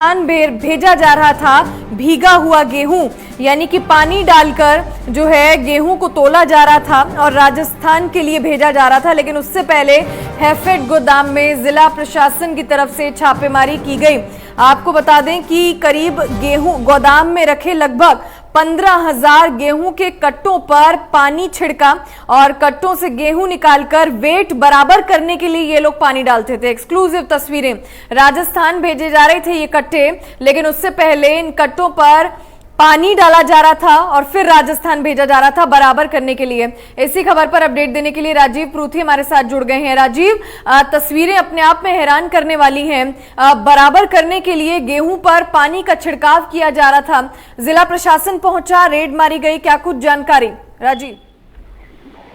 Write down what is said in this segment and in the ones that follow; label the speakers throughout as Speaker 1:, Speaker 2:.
Speaker 1: राजस्थान भेजा जा रहा था भीगा हुआ गेहूं, यानी कि पानी डालकर जो है गेहूं को तोला जा रहा था और राजस्थान के लिए भेजा जा रहा था। लेकिन उससे पहले हैफेड गोदाम में जिला प्रशासन की तरफ से छापेमारी की गई। आपको बता दें कि करीब गेहूं गोदाम में रखे लगभग 15,000 गेहूं के कट्टों पर पानी छिड़का और कट्टों से गेहूं निकालकर वेट बराबर करने के लिए ये लोग पानी डालते थे। एक्सक्लूसिव तस्वीरें, राजस्थान भेजे जा रहे थे ये कट्टे, लेकिन उससे पहले इन कट्टों पर पानी डाला जा रहा था और फिर राजस्थान भेजा जा रहा था बराबर करने के लिए। इसी खबर पर अपडेट देने के लिए राजीव परूथी हमारे साथ जुड़ गए हैं। राजीव, तस्वीरें अपने आप में हैरान करने वाली हैं। बराबर करने के लिए गेहूं पर पानी का छिड़काव किया जा रहा था, जिला प्रशासन पहुंचा, रेड मारी गई, क्या कुछ जानकारी? राजीव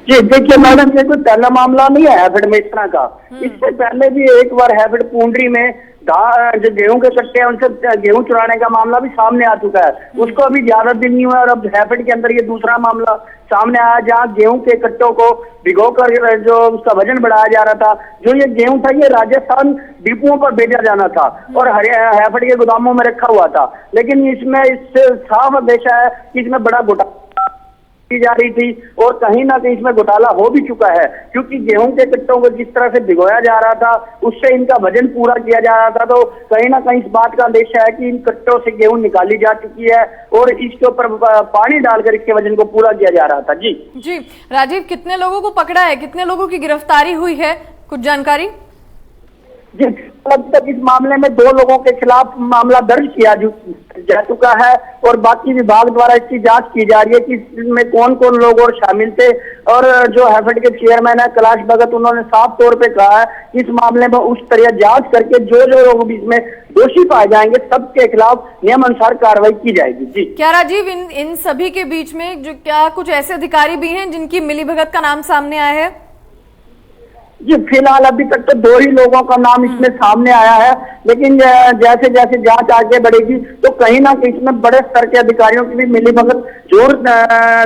Speaker 2: जी देखिए मैडम, ये कोई पहला मामला नहीं है हैफेड में इस तरह का। इससे पहले भी एक बार हैफेड पूंडरी में जो गेहूं के कट्टे हैं उनसे गेहूं चुराने का मामला भी सामने आ चुका है। उसको अभी ज्यादा दिन नहीं हुआ और अब हैफेड के अंदर ये दूसरा मामला सामने आया, जहाँ गेहूं के कट्टों को भिगोकर जो उसका वजन बढ़ाया जा रहा था। जो ये गेहूं था ये राजस्थान डिपुओं पर भेजा जाना था और हैफेड के गोदामों में रखा हुआ था। लेकिन इसमें इससे साफ अंदेशा है कि इसमें बड़ा घोटाला की जा रही थी और कहीं ना कहीं इसमें घोटाला हो भी चुका है, क्योंकि गेहूं के कट्टों को जिस तरह से भिगोया जा रहा था उससे इनका वजन पूरा किया जा रहा था। तो कहीं ना कहीं इस बात का अंदेशा है कि इन कट्टों से गेहूं निकाली जा चुकी है और इसके ऊपर पानी डालकर इसके वजन को पूरा किया जा रहा था। जी
Speaker 1: राजीव, कितने लोगों को पकड़ा है, कितने लोगों की गिरफ्तारी हुई है, कुछ जानकारी?
Speaker 2: जी अब तक इस मामले में 2 लोगों के खिलाफ मामला दर्ज किया जा चुका है और बाकी विभाग द्वारा इसकी जांच की जा रही है कि इसमें कौन कौन लोग और शामिल थे। और जो हैफेड के चेयरमैन है कैलाश भगत, उन्होंने साफ तौर पे कहा है कि इस मामले में उस तरह जांच करके जो लोग भी इसमें दोषी पाए जाएंगे सबके खिलाफ नियम अनुसार कार्रवाई की जाएगी। जी
Speaker 1: क्या राजीव, इन सभी के बीच में जो क्या कुछ ऐसे अधिकारी भी हैं जिनकी मिलीभगत का नाम सामने आया है?
Speaker 2: जी फिलहाल अभी तक तो 2 ही लोगों का नाम इसमें सामने आया है, लेकिन जैसे जैसे जांच आगे बढ़ेगी तो कहीं ना कहीं इसमें बड़े स्तर के अधिकारियों की भी मिलीभगत जरूर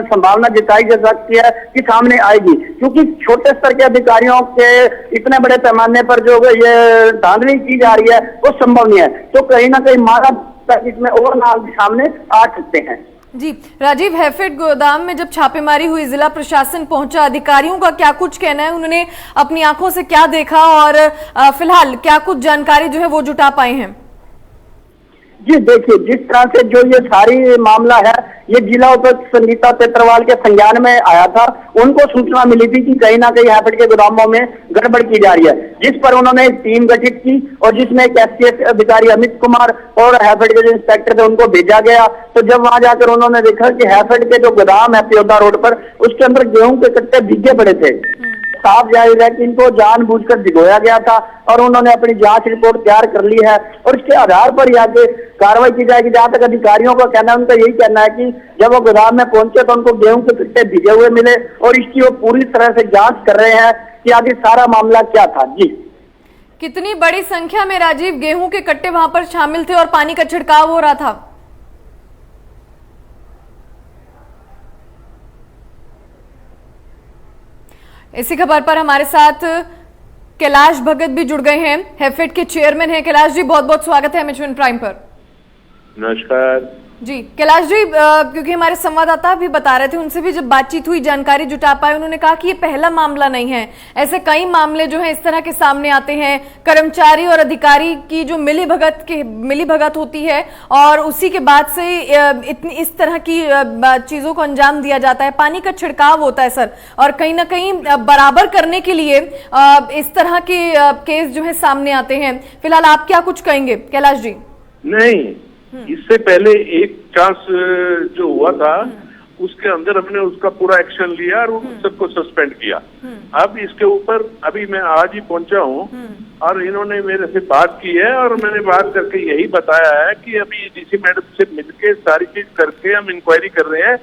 Speaker 2: संभावना जताई जा सकती है कि सामने आएगी, क्योंकि छोटे स्तर के अधिकारियों के इतने बड़े पैमाने पर जो ये धांधली की जा रही है वो संभव नहीं है। तो कहीं ना कहीं मारा इसमें और नाम सामने आ सकते हैं।
Speaker 1: जी राजीव, हैफेड गोदाम में जब छापेमारी हुई, जिला प्रशासन पहुंचा, अधिकारियों का क्या कुछ कहना है, उन्होंने अपनी आंखों से क्या देखा और फिलहाल क्या कुछ जानकारी जो है वो जुटा पाए हैं?
Speaker 2: जी देखिए, जिस तरह से जो ये सारी मामला है ये जिला उपायुक्त संगीता तेतरवाल के संज्ञान में आया था। उनको सूचना मिली थी कि कहीं ना कहीं हैफेड के गोदामों में गड़बड़ की जा रही है, जिस पर उन्होंने एक टीम गठित की और जिसमें एक एसटीएफ अधिकारी अमित कुमार और हैफेड के जो इंस्पेक्टर थे उनको भेजा गया। तो जब वहां जाकर उन्होंने देखा कि हैफेड के जो गोदाम है प्योदा रोड पर, उसके अंदर गेहूं के कट्टे भीगे पड़े थे, साफ जाहिर है कि इनको जानबूझकर भिगोया गया था और उन्होंने अपनी जांच रिपोर्ट तैयार कर ली है और इसके आधार पर ही आगे कार्रवाई की जाएगी। जहां तक अधिकारियों का कहना है, उनका यही कहना है कि जब वो गोदाम में पहुंचे तो उनको गेहूं के कट्टे भिगे हुए मिले और इसकी वो पूरी तरह से जांच कर रहे हैं कि आगे सारा मामला क्या था। जी
Speaker 1: कितनी बड़ी संख्या में राजीव गेहूं के कट्टे वहां पर शामिल थे और पानी का छिड़काव हो रहा था? इसी खबर पर हमारे साथ कैलाश भगत भी जुड़ गए हैं, हैफेड के चेयरमैन हैं। कैलाश जी, बहुत बहुत स्वागत है एमएच वन प्राइम पर।
Speaker 3: नमस्कार
Speaker 1: जी कैलाश जी, क्योंकि हमारे संवाददाता भी बता रहे थे, उनसे भी जब बातचीत हुई, जानकारी जुटा पाए, उन्होंने कहा कि ये पहला मामला नहीं है, ऐसे कई मामले जो हैं इस तरह के सामने आते हैं। कर्मचारी और अधिकारी की जो मिलीभगत होती है और उसी के बाद से इस तरह की चीजों को अंजाम दिया जाता है। पानी का छिड़काव होता है सर, और कहीं ना कहीं बराबर करने के लिए इस तरह के केस जो है सामने आते हैं। फिलहाल आप क्या कुछ कहेंगे कैलाश जी?
Speaker 3: नहीं, इससे पहले एक चांस जो हुआ था उसके अंदर हमने उसका पूरा एक्शन लिया और उन सबको सस्पेंड किया। अब इसके ऊपर अभी मैं आज ही पहुंचा हूं और इन्होंने मेरे से बात की है और मैंने बात करके यही बताया है कि अभी डीसी मैडम से मिलके सारी चीज करके हम इंक्वायरी कर रहे हैं।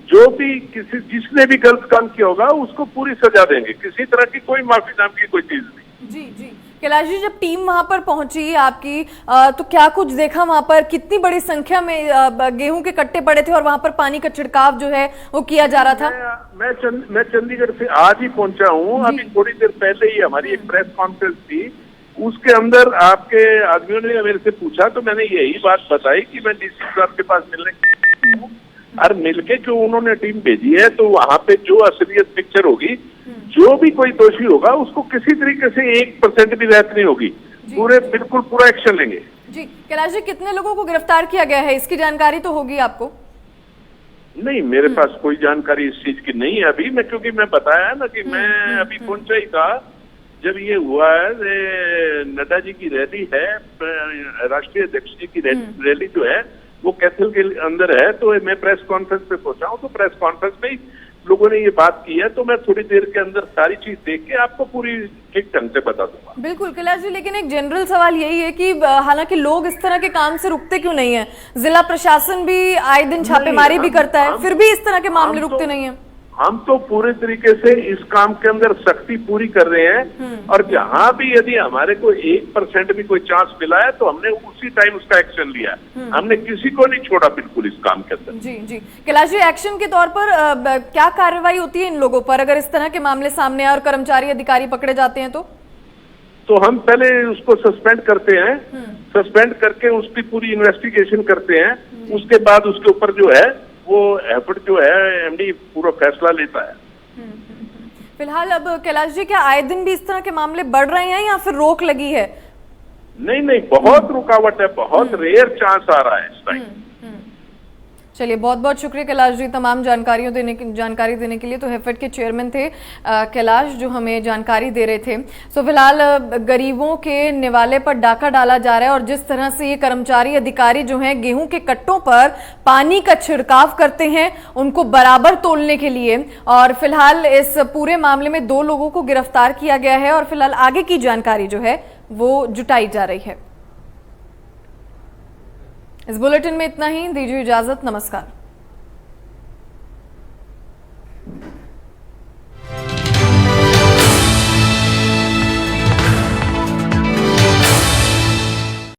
Speaker 3: जो भी जिसने भी गलत काम किया होगा उसको पूरी सजा देंगे, किसी तरह की कोई माफी नाम की कोई चीज नहीं।
Speaker 1: जी कैलाश जी, जब टीम वहां पर पहुंची आपकी, तो क्या कुछ देखा वहां पर? कितनी बड़ी संख्या में गेहूं के कट्टे पड़े थे और वहां पर पानी का छिड़काव जो है वो किया जा रहा था?
Speaker 3: मैं चंडीगढ़ से आज ही पहुंचा हूं। अभी थोड़ी देर पहले ही हमारी एक प्रेस कॉन्फ्रेंस थी उसके अंदर आपके आदमियों ने मेरे से पूछा तो मैंने यही बात बताई कि मैं डीसी साहब के पास मिलने और मिलके जो उन्होंने टीम भेजी है तो वहां पे जो असलियत पिक्चर होगी, जो भी कोई दोषी होगा उसको किसी तरीके से 1% भी रहत नहीं होगी, बिल्कुल पूरा एक्शन लेंगे।
Speaker 1: जी कैलाश जी, कितने लोगों को गिरफ्तार किया गया है, इसकी जानकारी तो होगी आपको?
Speaker 3: नहीं, मेरे पास कोई जानकारी इस चीज की नहीं है अभी, क्योंकि मैं बताया ना कि मैं अभी पहुंचा ही था जब ये हुआ है। नड्डा जी की रैली है, राष्ट्रीय अध्यक्ष जी की रैली जो है वो कैथल के अंदर है, तो मैं प्रेस कॉन्फ्रेंस पे पहुंचा हूँ। तो प्रेस कॉन्फ्रेंस में ही लोगों ने ये बात की है, तो मैं थोड़ी देर के अंदर सारी चीज देख के आपको पूरी ठीक ढंग से बता दूंगा।
Speaker 1: बिल्कुल कैलाश जी, लेकिन एक जनरल सवाल यही है कि हालांकि लोग इस तरह के काम से रुकते क्यों नहीं है? जिला प्रशासन भी आए दिन छापेमारी भी करता है, फिर भी इस तरह के मामले रुकते नहीं है।
Speaker 3: हम तो पूरे तरीके से इस काम के अंदर सख्ती पूरी कर रहे हैं, और जहां भी यदि हमारे को 1% भी कोई चांस मिला है तो हमने उसी टाइम उसका एक्शन लिया है। हमने किसी को नहीं छोड़ा बिल्कुल इस काम के अंदर।
Speaker 1: जी जी कैलाश जी, एक्शन के तौर पर क्या कार्रवाई होती है इन लोगों पर अगर इस तरह के मामले सामने आए और कर्मचारी अधिकारी पकड़े जाते हैं तो
Speaker 3: हम पहले उसको सस्पेंड करते हैं, सस्पेंड करके उसकी पूरी इन्वेस्टिगेशन करते हैं, उसके बाद उसके ऊपर जो है वो एफर्ट जो है एमडी पूरा फैसला लेता है।
Speaker 1: फिलहाल अब कैलाश जी, क्या आए दिन भी इस तरह के मामले बढ़ रहे हैं या फिर रोक लगी है?
Speaker 3: नहीं, बहुत रुकावट है, बहुत रेयर चांस आ रहा है इस टाइम।
Speaker 1: चलिए, बहुत बहुत शुक्रिया कैलाश जी तमाम जानकारी देने के लिए। तो हैफेड के चेयरमैन थे कैलाश, जो हमें जानकारी दे रहे थे। सो फिलहाल गरीबों के निवाले पर डाका डाला जा रहा है, और जिस तरह से ये कर्मचारी अधिकारी जो हैं गेहूं के कट्टों पर पानी का छिड़काव करते हैं उनको बराबर तोलने के लिए, और फिलहाल इस पूरे मामले में 2 लोगों को गिरफ्तार किया गया है और फिलहाल आगे की जानकारी जो है वो जुटाई जा रही है। इस बुलेटिन में इतना ही, दीजिए इजाजत, नमस्कार।